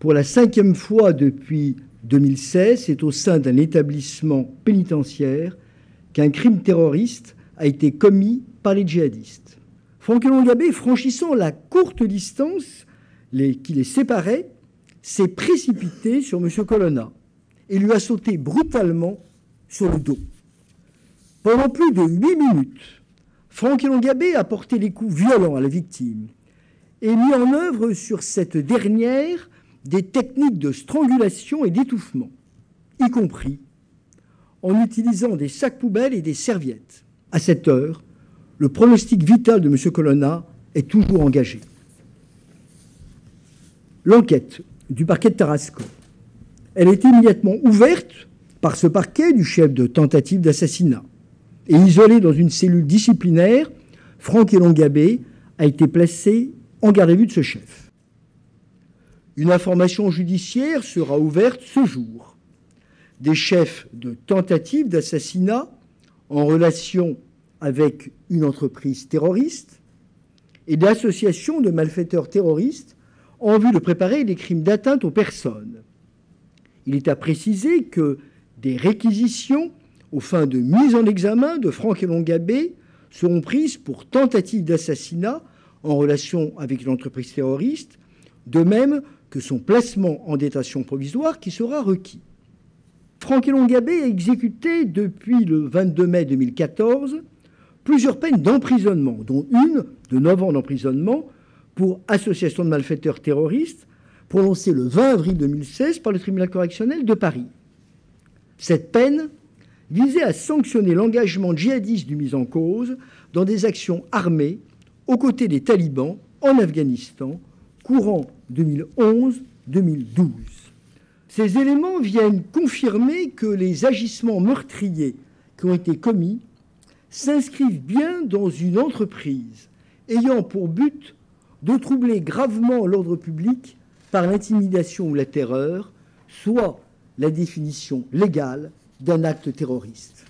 pour la 5e fois depuis 2016, c'est au sein d'un établissement pénitentiaire qu'un crime terroriste a été commis par les djihadistes. Franck Elongabé, franchissant la courte distance qui les séparait, s'est précipité sur M. Colonna et lui a sauté brutalement sur le dos. Pendant plus de 8 minutes, Franck Elongabé a porté des coups violents à la victime et mis en œuvre sur cette dernière des techniques de strangulation et d'étouffement, y compris en utilisant des sacs poubelles et des serviettes. À cette heure, le pronostic vital de M. Colonna est toujours engagé. L'enquête du parquet de Tarascon, elle est immédiatement ouverte par ce parquet du chef de tentative d'assassinat. Et isolé dans une cellule disciplinaire, Franck Elongabé a été placé en garde à vue de ce chef. Une information judiciaire sera ouverte ce jour. Des chefs de tentative d'assassinat en relation avec une entreprise terroriste et d'associations de malfaiteurs terroristes en vue de préparer des crimes d'atteinte aux personnes. Il est à préciser que des réquisitions aux fins de mise en examen de Franck Elongabé seront prises pour tentative d'assassinat en relation avec une entreprise terroriste, de même que son placement en détention provisoire qui sera requis. Franck Elongabé a exécuté depuis le 22 mai 2014 plusieurs peines d'emprisonnement, dont une de 9 ans d'emprisonnement pour association de malfaiteurs terroristes, prononcée le 20 avril 2016 par le tribunal correctionnel de Paris. Cette peine visait à sanctionner l'engagement djihadiste du mis en cause dans des actions armées aux côtés des talibans en Afghanistan, courant 2011-2012. Ces éléments viennent confirmer que les agissements meurtriers qui ont été commis s'inscrivent bien dans une entreprise ayant pour but de troubler gravement l'ordre public par l'intimidation ou la terreur, soit la définition légale d'un acte terroriste.